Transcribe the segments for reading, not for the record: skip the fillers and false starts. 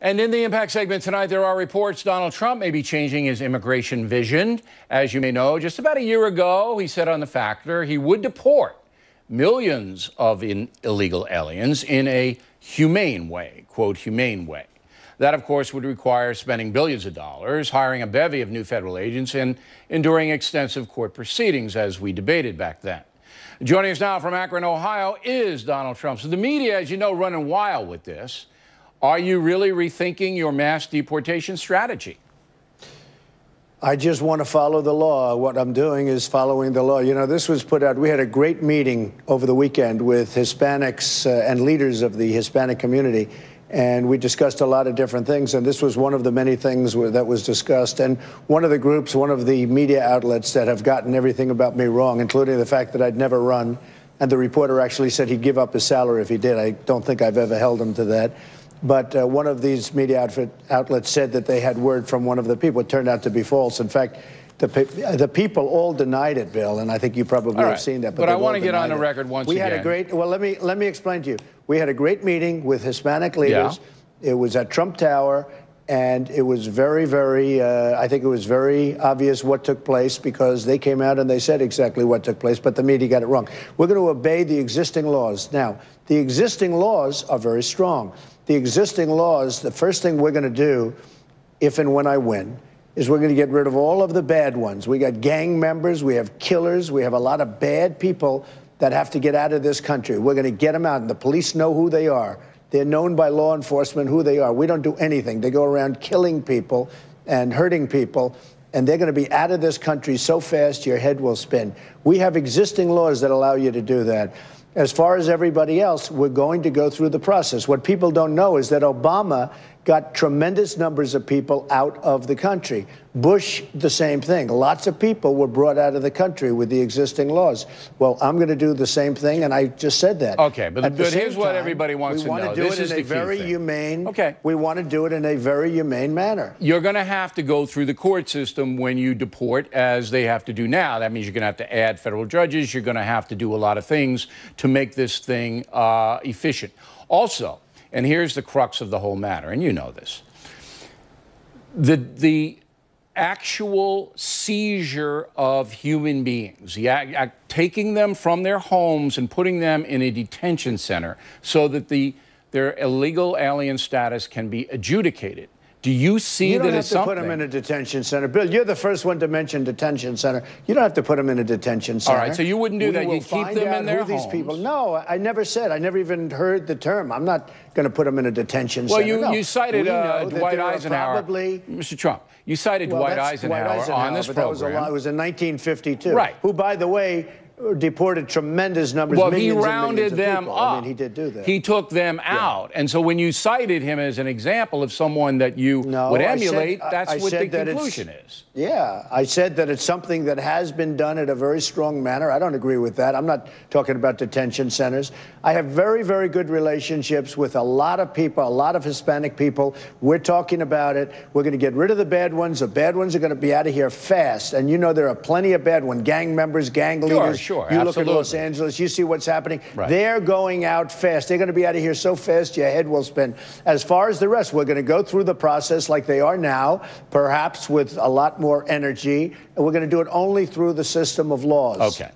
And in the Impact segment tonight, there are reports Donald Trump may be changing his immigration vision. As you may know, just about a year ago, he said on The Factor he would deport millions of illegal aliens in a humane way, quote, humane way. That, of course, would require spending billions of dollars, hiring a bevy of new federal agents, and enduring extensive court proceedings, as we debated back then. Joining us now from Akron, Ohio, is Donald Trump. So the media, as you know, running wild with this. Are you really rethinking your mass deportation strategy? I just want to follow the law. What I'm doing is following the law. You know, this was put out. We had a great meeting over the weekend with Hispanics and leaders of the Hispanic community, and we discussed a lot of different things, and this was one of the many things that was discussed. And one of the groups, one of the media outlets that have gotten everything about me wrong, including the fact that I'd never run, and the reporter actually said he'd give up his salary if he did. I don't think I've ever held him to that. But one of these media outlets said that they had word from one of the people. It turned out to be false. In fact, the people all denied it, Bill, and I think you probably have seen that. But I want to get on the record once again. We had a great, well, let me explain to you. We had a great meeting with Hispanic leaders. Yeah. It was at Trump Tower, and it was very, I think it was very obvious what took place because they came out and they said exactly what took place, but the media got it wrong. We're going to obey the existing laws. Now, the existing laws are very strong. The existing laws, the first thing we're going to do, if and when I win, is we're going to get rid of all of the bad ones. We got gang members, we have killers, we have a lot of bad people that have to get out of this country. We're going to get them out, and the police know who they are. They're known by law enforcement who they are. We don't do anything. They go around killing people and hurting people, and they're going to be out of this country so fast your head will spin. We have existing laws that allow you to do that. As far as everybody else, we're going to go through the process. What people don't know is that Obama got tremendous numbers of people out of the country. Bush, the same thing. Lots of people were brought out of the country with the existing laws. Well, I'm going to do the same thing, and I just said that. Okay, but here's what everybody wants to know. We want to do it in a very humane. Okay. We want to do it in a very humane manner. You're going to have to go through the court system when you deport, as they have to do now. That means you're going to have to add federal judges. You're going to have to do a lot of things to make this thing efficient. Also, and here's the crux of the whole matter, and you know this. The actual seizure of human beings, taking them from their homes and putting them in a detention center so that their illegal alien status can be adjudicated. Do you see that as something? You don't have to put them in a detention center. Bill, you're the first one to mention detention center. You don't have to put them in a detention center. All right, so you wouldn't do that. You keep them in their homes. These people. No, I never said. I never even heard the term. I'm not going to put them in a detention center. Well, you cited Dwight Eisenhower. Mr. Trump, you cited Dwight Eisenhower on this program. It was in 1952. Right. Who, by the way, deported tremendous numbers, well, he rounded them up. I mean, he did do that. He took them out. And so when you cited him as an example of someone that you would emulate, that's what the conclusion is. Yeah, I said that it's something that has been done in a very strong manner. I don't agree with that. I'm not talking about detention centers. I have very, very good relationships with a lot of people, a lot of Hispanic people. We're talking about it. We're going to get rid of the bad ones. The bad ones are going to be out of here fast. And you know there are plenty of bad ones, gang members, gang leaders. Sure, you absolutely. Look at Los Angeles, you see what's happening. Right. They're going out fast. They're going to be out of here so fast your head will spin. As far as the rest, we're going to go through the process like they are now, perhaps with a lot more energy, and we're going to do it only through the system of laws. Okay,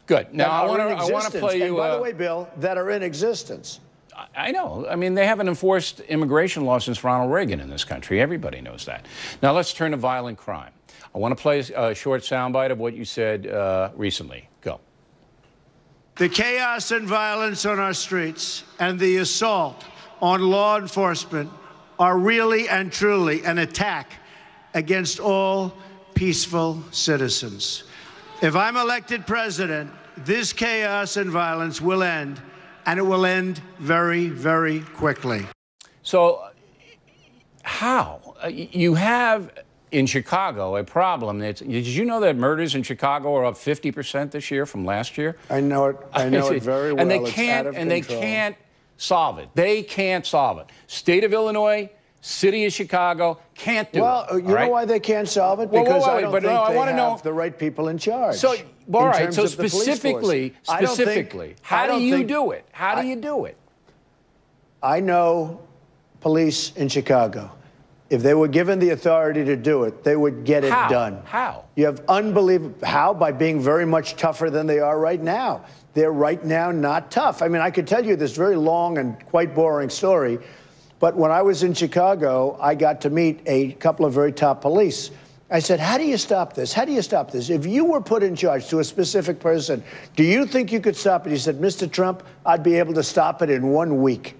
good. Now, I want to play you... And by the way, Bill, that are in existence. I know. I mean, they haven't enforced immigration law since Ronald Reagan in this country. Everybody knows that. Now, let's turn to violent crime. I want to play a short soundbite of what you said recently. Go. The chaos and violence on our streets and the assault on law enforcement are really and truly an attack against all peaceful citizens. If I'm elected president, this chaos and violence will end, and it will end very, very quickly. So, how? You have... in Chicago, a problem. Did you know that murders in Chicago are up 50% this year from last year? I know it. I know it very well. And they can't solve it. They can't solve it. State of Illinois, City of Chicago can't do it. Well, you know why they can't solve it? Because I don't think they have the right people in charge. So, all right. So specifically, how do you do it? How do you do it? I know police in Chicago. If they were given the authority to do it, they would get it done. How? You have unbelievable. How? By being very much tougher than they are right now. They're right now not tough. I mean, I could tell you this very long and quite boring story, but when I was in Chicago, I got to meet a couple of very top police. I said, how do you stop this? How do you stop this? If you were put in charge to a specific person, do you think you could stop it? He said, Mr. Trump, I'd be able to stop it in 1 week.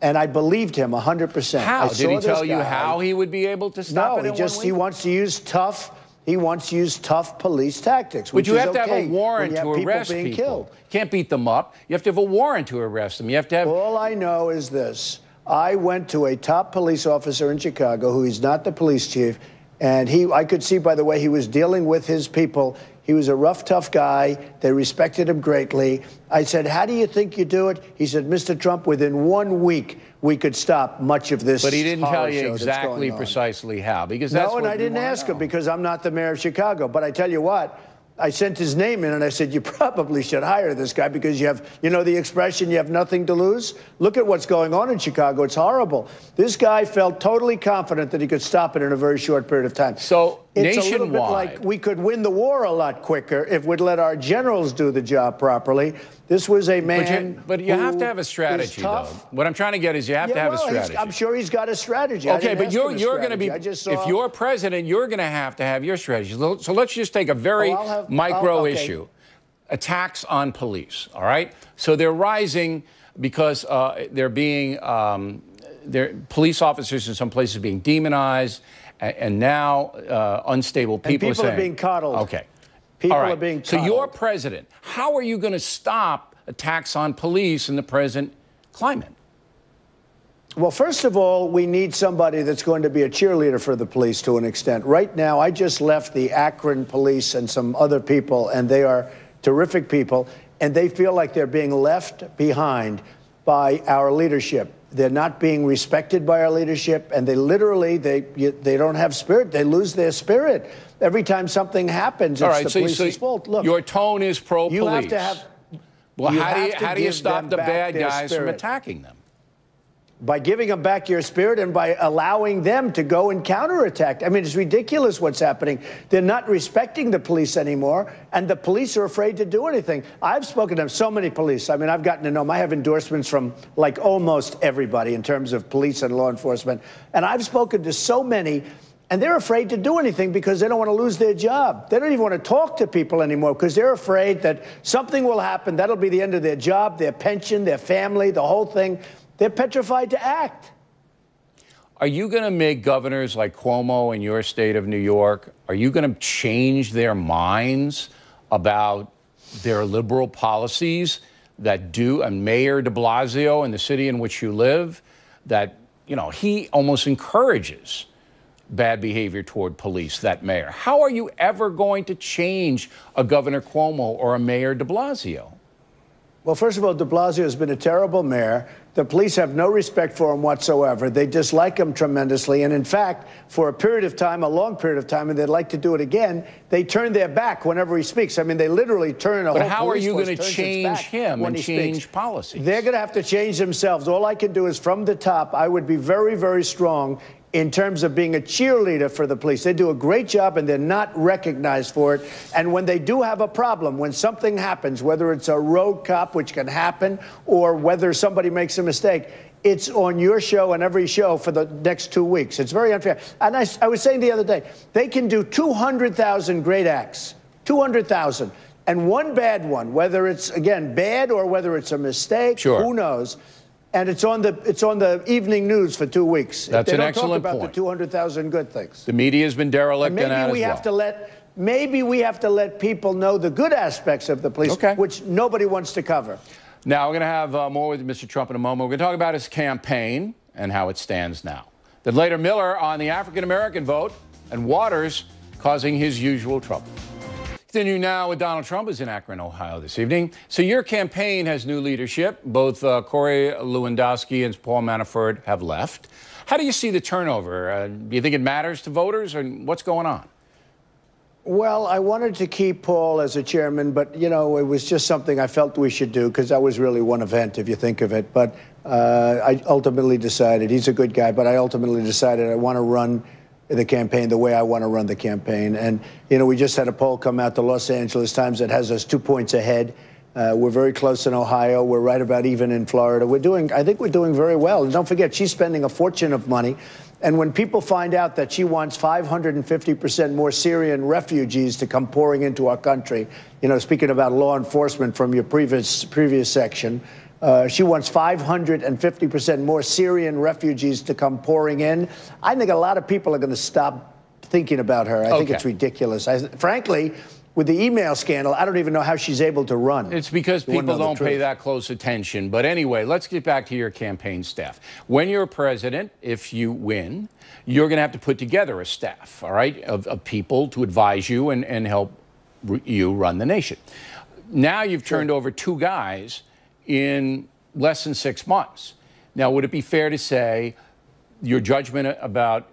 And I believed him 100%. How? Did he tell you how he would be able to stop it in 1 week? No, he wants to use tough police tactics. But you have to have a warrant to arrest people. You can't beat them up. You have to have a warrant to arrest them. You have to have... All I know is this. I went to a top police officer in Chicago who is not the police chief, and I could see by the way he was dealing with his people, he was a rough, tough guy. They respected him greatly. I said, how do you think you do it? He said, Mr. Trump, within 1 week, we could stop much of this. But he didn't tell you exactly precisely how, because that's what I didn't ask him because I'm not the mayor of Chicago. But I tell you what, I sent his name in and I said, you probably should hire this guy because you have, you know the expression, you have nothing to lose? Look at what's going on in Chicago. It's horrible. This guy felt totally confident that he could stop it in a very short period of time. So it's nationwide, a little bit like we could win the war a lot quicker if we'd let our generals do the job properly. This was a man But you have to have a strategy, though. What I'm trying to get is you have to have a strategy. I'm sure he's got a strategy. Okay, but you're going to be, if you're president, you're going to have your strategy. So let's just take a very micro issue. Attacks on police, all right? So they're rising because they're being, police officers in some places being demonized, and now unstable people, and people are being coddled. Okay. People are being coddled. So you're president. How are you going to stop attacks on police in the present climate? Well, first of all, we need somebody that's going to be a cheerleader for the police to an extent. Right now, I just left the Akron police and some other people, and they are terrific people, and they feel like they're being left behind by our leadership. They're not being respected by our leadership, and they literally, they don't have spirit. They lose their spirit. Every time something happens, it's the police's fault. Look, your tone is pro-police. You have to have... Well, how do you stop the bad guys from attacking them? By giving them back your spirit and by allowing them to go and counterattack. I mean, it's ridiculous what's happening. They're not respecting the police anymore, and the police are afraid to do anything. I've spoken to so many police. I mean, I've gotten to know them. I have endorsements from, like, almost everybody in terms of police and law enforcement. And I've spoken to so many, and they're afraid to do anything because they don't want to lose their job. They don't even want to talk to people anymore because they're afraid that something will happen. That'll be the end of their job, their pension, their family, the whole thing. They're petrified to act. Are you going to make governors like Cuomo in your state of New York, are you going to change their minds about their liberal policies that do, and Mayor de Blasio in the city in which you live, that, you know, he almost encourages bad behavior toward police, that mayor? How are you ever going to change a Governor Cuomo or a Mayor de Blasio? Well, first of all, de Blasio has been a terrible mayor. The police have no respect for him whatsoever. They dislike him tremendously. And in fact, for a period of time, a long period of time, and they'd like to do it again, they turn their back whenever he speaks. I mean, they literally turn a whole police force. But how are you going to change him and change policies? They're going to have to change themselves. All I can do is from the top, I would be very, very strong in terms of being a cheerleader for the police. They do a great job, and they're not recognized for it. And when they do have a problem, when something happens, whether it's a road cop, which can happen, or whether somebody makes a mistake, it's on your show and every show for the next 2 weeks. It's very unfair. And I was saying the other day, they can do 200,000 great acts, 200,000. And one bad one, whether it's, again, bad or whether it's a mistake, who knows? And it's on the evening news for 2 weeks. That's an excellent point. They don't talk about the 200,000 good things. The media has been derelict in that as well. Maybe we have to let people know the good aspects of the police, which nobody wants to cover. Now, we're going to have more with Mr. Trump in a moment. We're going to talk about his campaign and how it stands now. Then later, Miller on the African-American vote and Waters causing his usual trouble. Continue now with Donald Trump, who's in Akron, Ohio this evening. So your campaign has new leadership. Both Corey Lewandowski and Paul Manafort have left. How do you see the turnover? Do you think it matters to voters, or what's going on? Well, I wanted to keep Paul as a chairman, but, you know, it was just something I felt we should do because that was really one event, if you think of it. But I ultimately decided, he's a good guy, but I ultimately decided I want to run the campaign the way I want to run the campaign. And, you know, we just had a poll come out, the Los Angeles Times, that has us 2 points ahead. We're very close in Ohio. We're right about even in Florida. I think we're doing very well. And don't forget, she's spending a fortune of money. And when people find out that she wants 550% more Syrian refugees to come pouring into our country, you know, speaking about law enforcement from your previous section, she wants 550% more Syrian refugees to come pouring in. I think a lot of people are going to stop thinking about her. I think it's ridiculous. Frankly, with the email scandal, I don't even know how she's able to run. It's because people don't pay that close attention. But anyway, let's get back to your campaign staff. When you're president, if you win, you're going to have to put together a staff, all right, of people to advise you and help you run the nation. Now you've turned over 2 guys in less than 6 months. Now, would it be fair to say your judgment about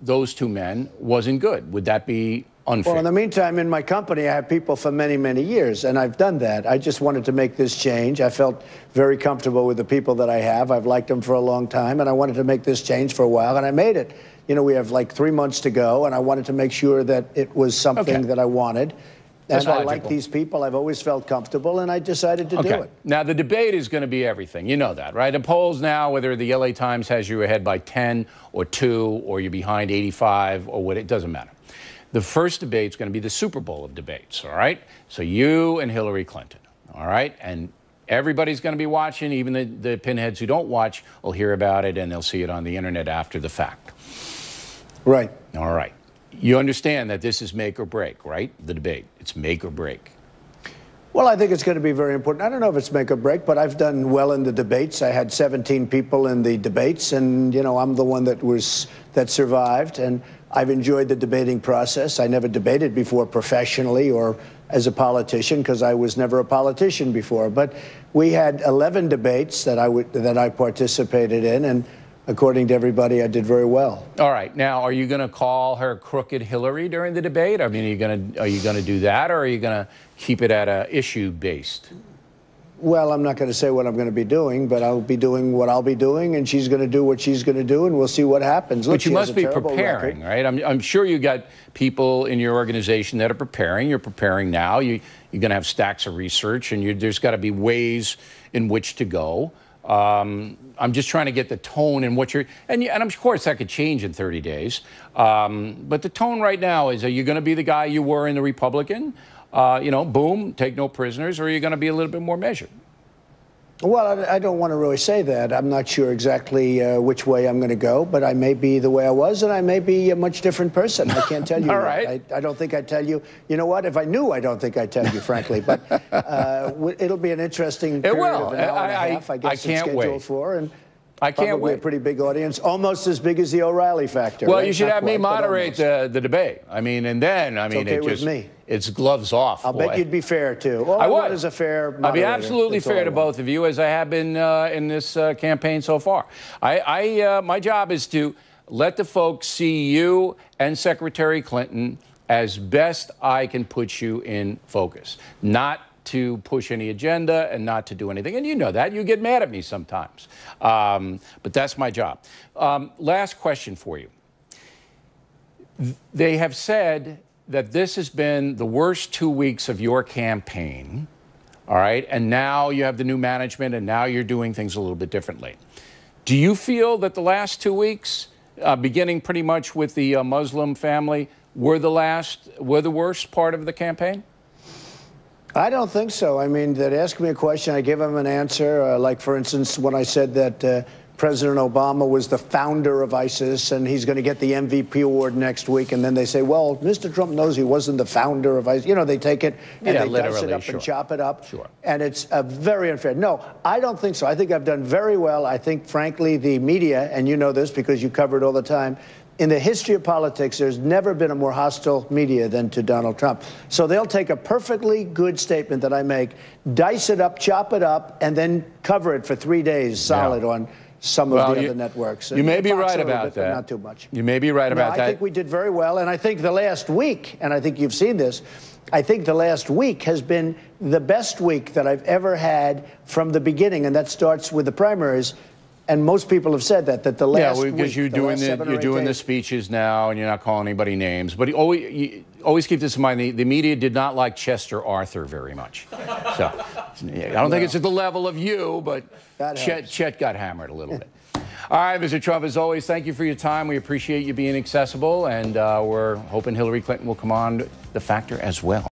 those 2 men wasn't good? Would that be unfair? Well, in the meantime, in my company, I have people for many, many years, and I've done that. I just wanted to make this change. I felt very comfortable with the people that I have. I've liked them for a long time, and I wanted to make this change for a while, and I made it. You know, we have like 3 months to go, and I wanted to make sure that it was something that I wanted. And I like these people. I've always felt comfortable, and I decided to do it. Now, the debate is going to be everything. You know that, right? The polls now, whether the LA Times has you ahead by 10 or 2, or you're behind 85, or what, it doesn't matter. The first debate is going to be the Super Bowl of debates, all right? So you and Hillary Clinton, all right? And everybody's going to be watching. Even the pinheads who don't watch will hear about it, and they'll see it on the internet after the fact. Right. All right. You understand that this is make or break, right? The debate. It's make or break. Well, I think it's going to be very important. I don't know if it's make or break, but I've done well in the debates. I had 17 people in the debates, and, you know, I'm the one that survived, and I've enjoyed the debating process. I never debated before professionally or as a politician because I was never a politician before. But we had 11 debates that I participated in, and according to everybody, I did very well. All right. Now, are you going to call her Crooked Hillary during the debate? I mean, are you going to do that, or are you going to keep it at a issue-based? Well, I'm not going to say what I'm going to be doing, but I'll be doing what I'll be doing, and she's going to do what she's going to do, and we'll see what happens. Look, but you must be preparing, right? I'm sure you got people in your organization that are preparing. You're preparing now. You're going to have stacks of research, and there's got to be ways in which to go. I'm just trying to get the tone and what and of course that could change in 30 days. But the tone right now is, are you going to be the guy you were in the Republican? You know, boom, take no prisoners, or are you going to be a little bit more measured? Well, I don't want to really say that. I'm not sure exactly which way I'm going to go, but I may be the way I was, and I may be a much different person. I can't tell you. All right. I don't think I'd tell you. You know what? If I knew, I don't think I'd tell you, frankly. But it'll be an interesting period of an hour and a half, I guess, I can't wait. For. And I can't wait. A pretty big audience, almost as big as the O'Reilly factor. Well, right? you should Not have me quite, moderate the debate. I mean, and then, I mean, okay with me. It's gloves off. I'll bet you'd be fair, too. All I would. want is a fair moderator. I'll be absolutely fair to both of you, as I have been in this campaign so far. My job is to let the folks see you and Secretary Clinton as best I can put you in focus, not to push any agenda and not to do anything. And you know that. You get mad at me sometimes. But that's my job. Last question for you. They have said that this has been the worst 2 weeks of your campaign, all right? And now you have the new management, and now you're doing things a little bit differently. Do you feel that the last 2 weeks, beginning pretty much with the Muslim family, were the worst part of the campaign? I don't think so. I mean, they'd ask me a question, I give them an answer. Like, for instance, when I said that President Obama was the founder of ISIS and he's going to get the MVP award next week, and then they say, well, Mr. Trump knows he wasn't the founder of ISIS. You know, they take it and they dice it up and chop it up. Sure. And it's very unfair. No, I don't think so. I think I've done very well. I think, frankly, the media, and you know this because you cover it all the time, in the history of politics, there's never been a more hostile media than to Donald Trump. So they'll take a perfectly good statement that I make, dice it up, chop it up, and then cover it for 3 days solid on some of the other networks. You may be Fox right a little about bit, but that. not too much. You may be right about that. I think we did very well, and I think the last week, and I think you've seen this, I think the last week has been the best week that I've ever had from the beginning, and that starts with the primaries. And most people have said that the last week, because you're doing the speeches now, and you're not calling anybody names. But you always keep this in mind: the media did not like Chester Arthur very much. So I don't think it's at the level of you, but Chet got hammered a little bit. All right, Mr. Trump, as always, thank you for your time. We appreciate you being accessible, and we're hoping Hillary Clinton will come on The Factor as well.